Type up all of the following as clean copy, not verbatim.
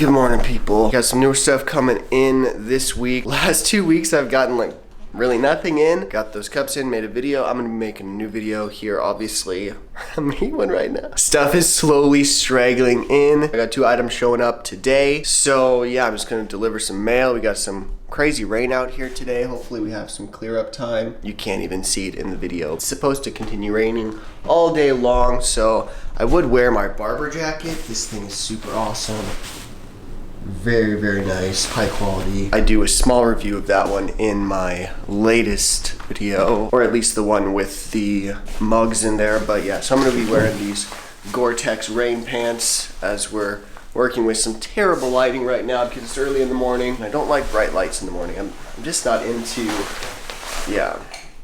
Good morning, people. Got some newer stuff coming in this week. Last 2 weeks I've gotten like really nothing in. Got those cups in, made a video. I'm gonna be making a new video here, obviously. I'm making one right now. Stuff is slowly straggling in. I got 2 items showing up today. So yeah, I'm just gonna deliver some mail. We got some crazy rain out here today. Hopefully we have some clear up time. You can't even see it in the video. It's supposed to continue raining all day long, so I would wear my barber jacket. This thing is super awesome. Very, very nice, high quality. I do a small review of that one in my latest video, or at least the one with the mugs in there. But yeah, so I'm gonna be wearing these Gore-Tex rain pants as we're working with some terrible lighting right now because it's early in the morning. I don't like bright lights in the morning. I'm just not into, yeah,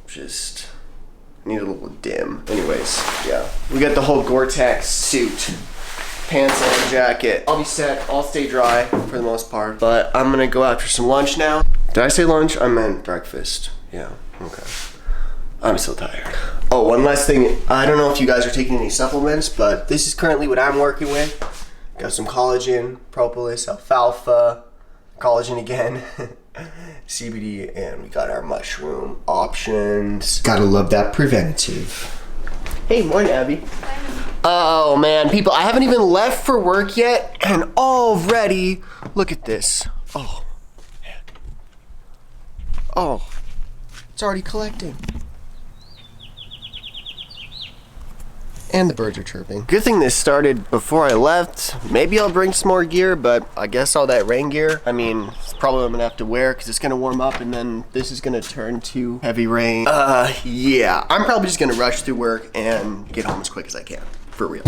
just need a little dim. Anyways, yeah. We got the whole Gore-Tex suit. Pants and jacket. I'll be set, I'll stay dry for the most part, but I'm gonna go after some lunch now. Did I say lunch? I meant breakfast. Yeah, okay. I'm so tired. Oh, one last thing. I don't know if you guys are taking any supplements, but this is currently what I'm working with. Got some collagen, propolis, alfalfa, collagen again, CBD, and we got our mushroom options. Gotta love that preventative. Hey, morning, Abby. Oh man, people, I haven't even left for work yet, and already, look at this. Oh, man. Oh, it's already collecting. And the birds are chirping. Good thing this started before I left. Maybe I'll bring some more gear, but I guess all that rain gear, I mean, it's probably what I'm gonna have to wear because it's gonna warm up and then this is gonna turn to heavy rain. Yeah, I'm probably just gonna rush through work and get home as quick as I can, for real.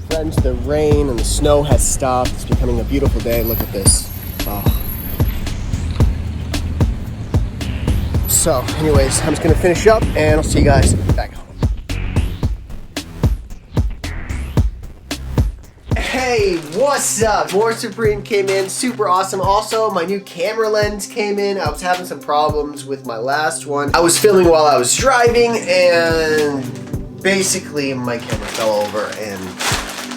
Friends, the rain and the snow has stopped. It's becoming a beautiful day. Look at this. Oh. So, anyways, I'm just gonna finish up and I'll see you guys back home. Hey, what's up? More Supreme came in, super awesome. Also, my new camera lens came in. I was having some problems with my last one. I was filming while I was driving and basically my camera fell over and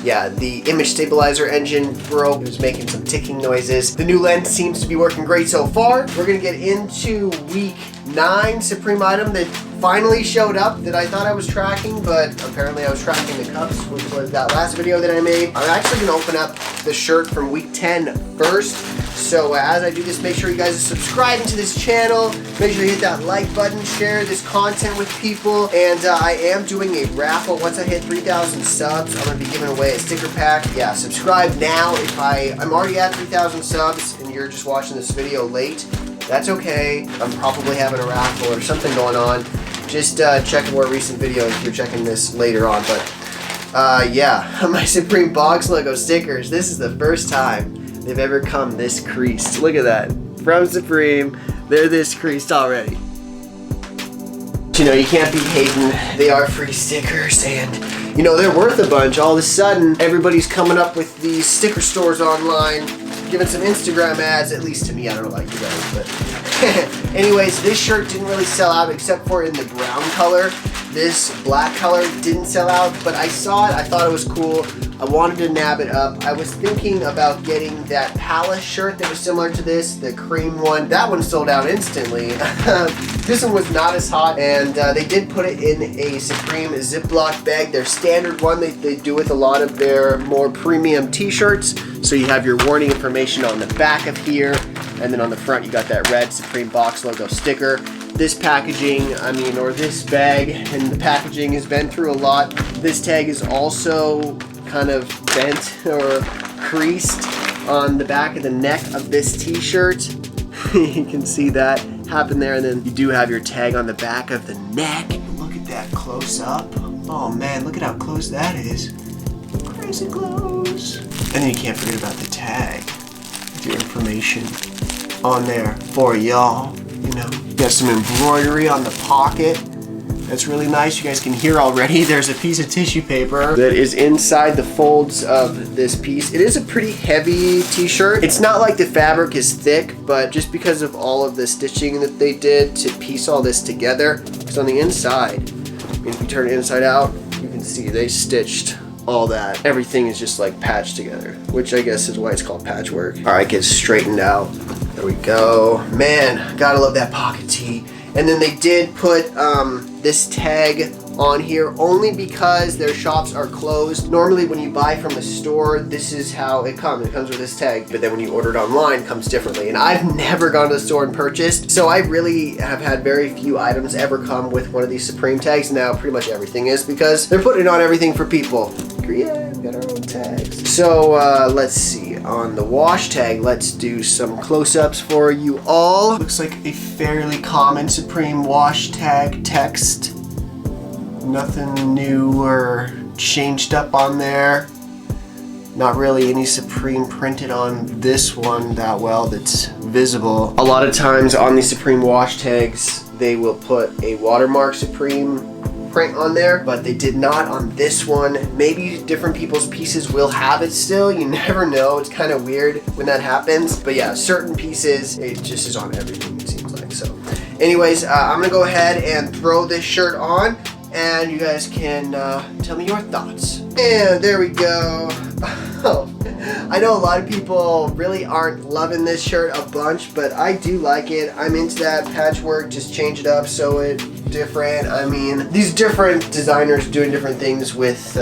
yeah, the image stabilizer engine broke. It was making some ticking noises. The new lens seems to be working great so far. We're gonna get into week 9 Supreme item that finally showed up that I thought I was tracking, but apparently I was tracking the cups, which was that last video that I made. I'm actually gonna open up the shirt from week 10 first. So as I do this, make sure you guys are subscribing to this channel. Make sure you hit that like button, share this content with people. And I am doing a raffle. Once I hit 3,000 subs, I'm gonna be giving away a sticker pack. Yeah, subscribe now. If I'm already at 3,000 subs and you're just watching this video late, that's okay. I'm probably having a raffle or something going on. Just check a more recent video if you're checking this later on. But yeah, my Supreme box logo stickers. This is the first time they've ever come this creased. Look at that. From Supreme, they're this creased already. You know, you can't be hating. They are free stickers and, you know, they're worth a bunch. All of a sudden, everybody's coming up with these sticker stores online, giving some Instagram ads, at least to me. I don't know about you guys, but anyways, this shirt didn't really sell out except for in the brown color. This black color didn't sell out, but I saw it, I thought it was cool. I wanted to nab it up. I was thinking about getting that Palace shirt that was similar to this, the cream one. That one sold out instantly. This one was not as hot, and they did put it in a Supreme Ziploc bag, their standard one they do with a lot of their more premium t-shirts. So you have your warning information on the back of here, and then on the front you got that red Supreme box logo sticker. This packaging, I mean, or this bag and the packaging has been through a lot. This tag is also kind of bent or creased on the back of the neck of this t-shirt. You can see that happen there, and then you do have your tag on the back of the neck. Look at that close up. Oh man, look at how close that is. Crazy close. And then you can't forget about the tag with your information on there for y'all. You know, you got some embroidery on the pocket. That's really nice. You guys can hear already there's a piece of tissue paper that is inside the folds of this piece. It is a pretty heavy t-shirt. It's not like the fabric is thick, but just because of all of the stitching that they did to piece all this together, because on the inside, if you turn it inside out, you can see they stitched all that. Everything is just like patched together, which I guess is why it's called patchwork. All right, get straightened out. There we go. Man, gotta love that pocket tee. And then they did put this tag on here only because their shops are closed. Normally when you buy from the store, this is how it comes. It comes with this tag, but then when you order it online, it comes differently. And I've never gone to the store and purchased, so I really have had very few items ever come with one of these Supreme tags. Now pretty much everything is, because they're putting it on everything for people. Yeah, we got our own tags. So let's see, on the wash tag, let's do some close-ups for you all. Looks like a fairly common Supreme wash tag text. Nothing new or changed up on there. Not really any Supreme printed on this one that well that's visible. A lot of times on these Supreme wash tags, they will put a watermark Supreme print on there, but they did not on this one. Maybe different people's pieces will have it still. You never know. It's kind of weird when that happens. But yeah, certain pieces, it just is on everything, it seems like. So anyways, I'm gonna go ahead and throw this shirt on, and you guys can tell me your thoughts. And there we go. I know a lot of people really aren't loving this shirt a bunch, but I do like it. I'm into that patchwork, just change it up so it different. I mean, these different designers doing different things with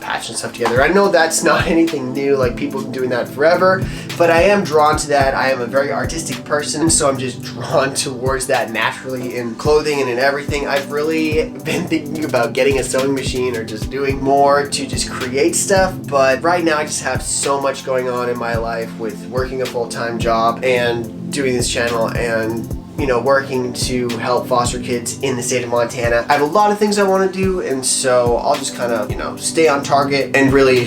patch and stuff together. I know that's not anything new, like people have been doing that forever, but I am drawn to that. I am a very artistic person, so I'm just drawn towards that naturally in clothing and in everything. I've really been thinking about getting a sewing machine or just doing more to just create stuff, but right now I just have so much going on in my life with working a full-time job and doing this channel and, you know, working to help foster kids in the state of Montana. I have a lot of things I want to do, and so I'll just kind of, you know, stay on target and really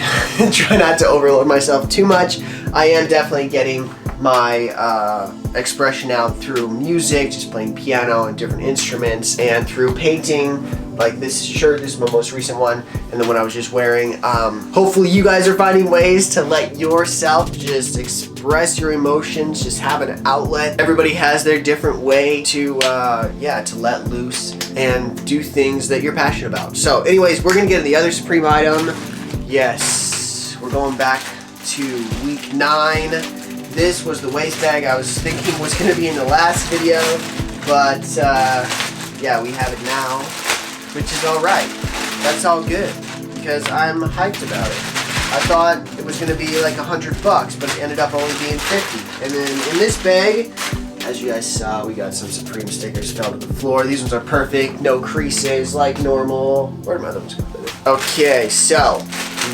try not to overload myself too much. I am definitely getting my expression out through music, just playing piano and different instruments, and through painting. Like this shirt is my most recent one, and the one I was just wearing. Hopefully you guys are finding ways to let yourself just express your emotions, just have an outlet. Everybody has their different way to, yeah, to let loose and do things that you're passionate about. So anyways, we're gonna get to the other Supreme item. Yes, we're going back to week 9. This was the waist bag I was thinking was gonna be in the last video, but yeah, we have it now, which is all right. That's all good, because I'm hyped about it. I thought it was gonna be like $100, but it ended up only being 50. And then in this bag, as you guys saw, we got some Supreme stickers fell to the floor. These ones are perfect, no creases like normal. Where did my other ones go? Okay, so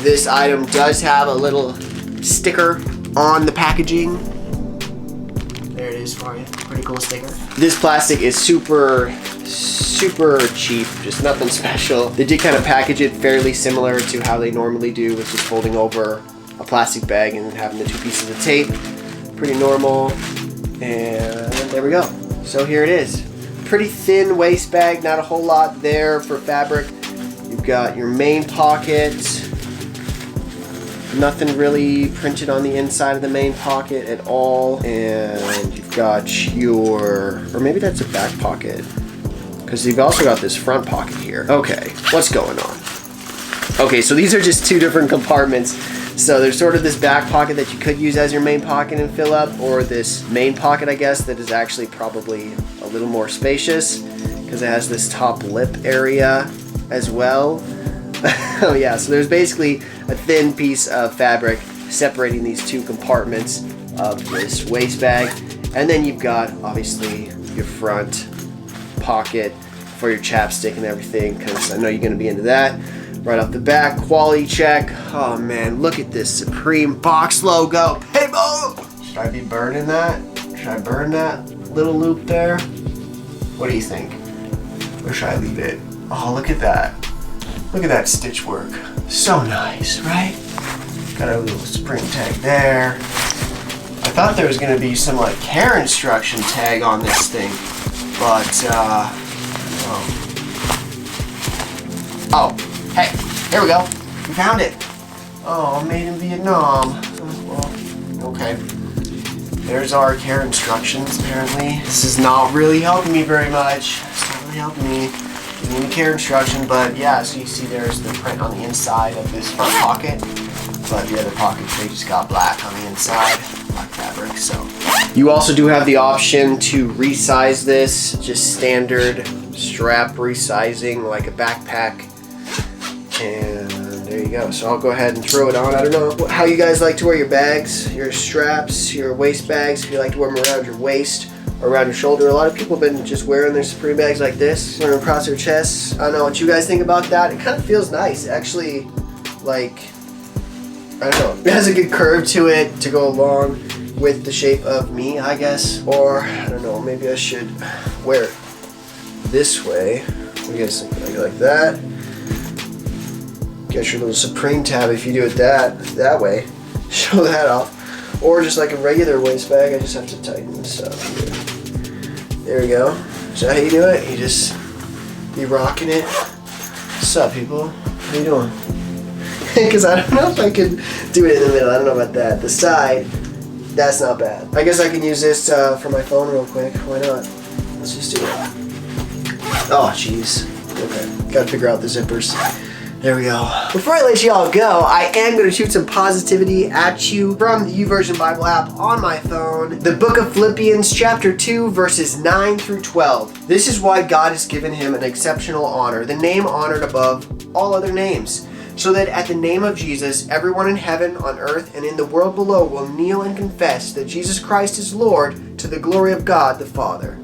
this item does have a little sticker on the packaging. There it is for you. Pretty cool sticker. This plastic is super cheap, just nothing special. They did kind of package it fairly similar to how they normally do, with just folding over a plastic bag and having the 2 pieces of tape. Pretty normal. And there we go. So here it is. Pretty thin waist bag, not a whole lot there for fabric. You've got your main pocket. Nothing really printed on the inside of the main pocket at all. And you've got your, or maybe that's a back pocket, because you've also got this front pocket here. Okay, what's going on? Okay, so these are just 2 different compartments. So there's sort of this back pocket that you could use as your main pocket and fill up, or this main pocket, I guess, that is actually probably a little more spacious, because it has this top lip area as well. Oh yeah, so there's basically a thin piece of fabric separating these 2 compartments of this waist bag. And then you've got, obviously, your front pocket for your chapstick and everything, because I know you're going to be into that. right off the back, quality check. Oh man, look at this Supreme box logo. Hey, Bo! Should I be burning that? Should I burn that little loop there? What do you think? Or should I leave it? Oh, look at that. Look at that stitch work. So nice, right? Got a little Supreme tag there. I thought there was gonna be some like care instruction tag on this thing, but oh, hey, here we go. We found it. Oh, made in Vietnam. Well, okay. There's our care instructions, apparently. This is not really helping me very much. It's not really helping me. Giving me care instruction, but yeah, so you see there's the print on the inside of this front pocket, but the other pockets, they just got black on the inside, black fabric, so. You also do have the option to resize this, just standard strap resizing like a backpack, and there you go. So I'll go ahead and throw it on. I don't know how you guys like to wear your bags, your straps, your waist bags, if you like to wear them around your waist or around your shoulder. A lot of people have been just wearing their Supreme bags like this, wearing them across their chests. I don't know what you guys think about that. It kind of feels nice, actually, like, I don't know. It has a good curve to it to go along with the shape of me, I guess. Or, I don't know, maybe I should wear it this way. What do you guys think? Like that? Get your little Supreme tab if you do it that way. Show that off. Or just like a regular waist bag, I just have to tighten this up here. There we go. Is that how you do it? You just be rocking it. What's up, people? How you doing? Because I don't know if I could do it in the middle. I don't know about that. The side, that's not bad. I guess I can use this for my phone real quick. Why not? Let's just do it. Oh, jeez. Okay, gotta figure out the zippers. There we go. Before I let you all go, I am going to shoot some positivity at you from the YouVersion Bible app on my phone. The book of Philippians chapter 2 verses 9 through 12. This is why God has given him an exceptional honor, the name honored above all other names, so that at the name of Jesus, everyone in heaven, on earth, and in the world below will kneel and confess that Jesus Christ is Lord, to the glory of God the Father.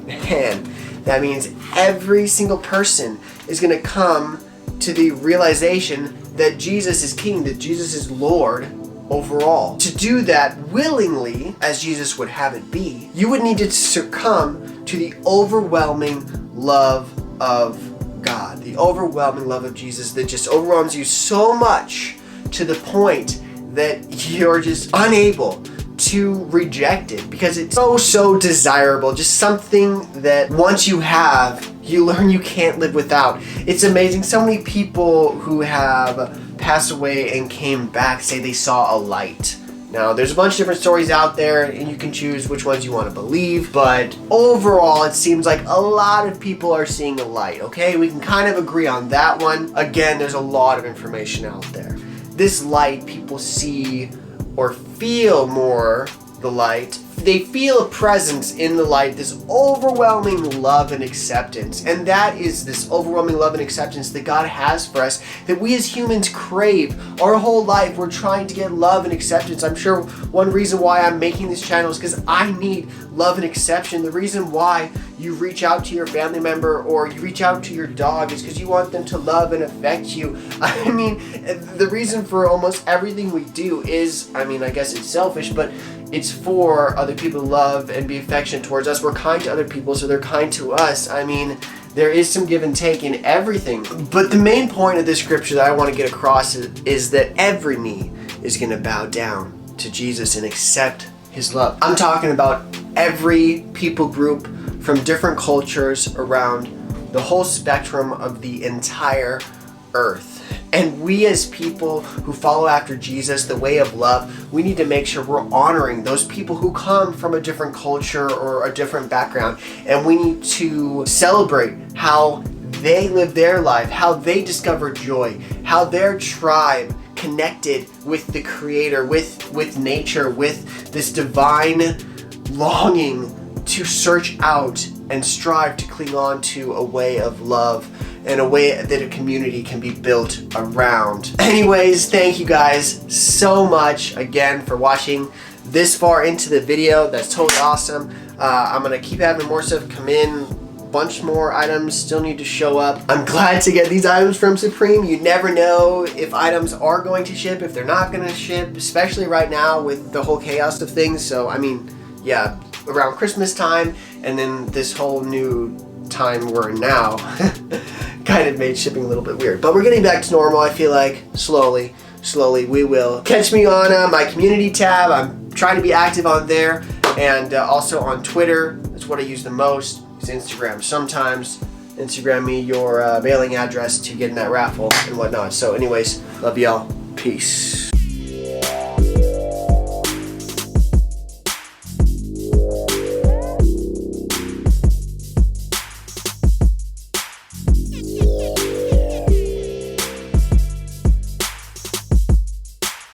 And that means every single person is going to come to the realization that Jesus is King, that Jesus is Lord over all. To do that willingly, as Jesus would have it be, you would need to succumb to the overwhelming love of God, the overwhelming love of Jesus that just overwhelms you so much to the point that you're just unable to reject it because it's so desirable, just something that once you have, you learn you can't live without. It's amazing. So many people who have passed away and came back say they saw a light. Now, there's a bunch of different stories out there and you can choose which ones you want to believe, but overall, it seems like a lot of people are seeing a light, okay? We can kind of agree on that one. Again, there's a lot of information out there. This light, people see or feel more the light. They feel a presence in the light, this overwhelming love and acceptance. And that is this overwhelming love and acceptance that God has for us, that we as humans crave. Our whole life, we're trying to get love and acceptance. I'm sure one reason why I'm making this channel is because I need love and acceptance. The reason why you reach out to your family member or you reach out to your dog is because you want them to love and affect you. I mean, the reason for almost everything we do is, I mean, I guess it's selfish, but it's for other people to love and be affectionate towards us. We're kind to other people, so they're kind to us. I mean, there is some give and take in everything. But the main point of this scripture that I want to get across is that every knee is going to bow down to Jesus and accept his love. I'm talking about every people group from different cultures around the whole spectrum of the entire earth. And we as people who follow after Jesus, the way of love, we need to make sure we're honoring those people who come from a different culture or a different background. And we need to celebrate how they live their life, how they discover joy, how their tribe connected with the Creator, with nature, with this divine longing to search out and strive to cling on to a way of love and a way that a community can be built around. Anyways, thank you guys so much again for watching this far into the video. That's totally awesome. I'm gonna keep having more stuff come in bunch more items still need to show up. I'm glad to get these items from Supreme. You never know if items are going to ship, if they're not going to ship, especially right now with the whole chaos of things. So, I mean, yeah, around Christmas time and then this whole new time we're in now kind of made shipping a little bit weird. But we're getting back to normal, I feel like, slowly we will. Catch me on my community tab. I'm trying to be active on there, and also on Twitter. That's what I use the most. It's Instagram sometimes. Instagram me your mailing address to get in that raffle and whatnot. So anyways, love y'all. Peace.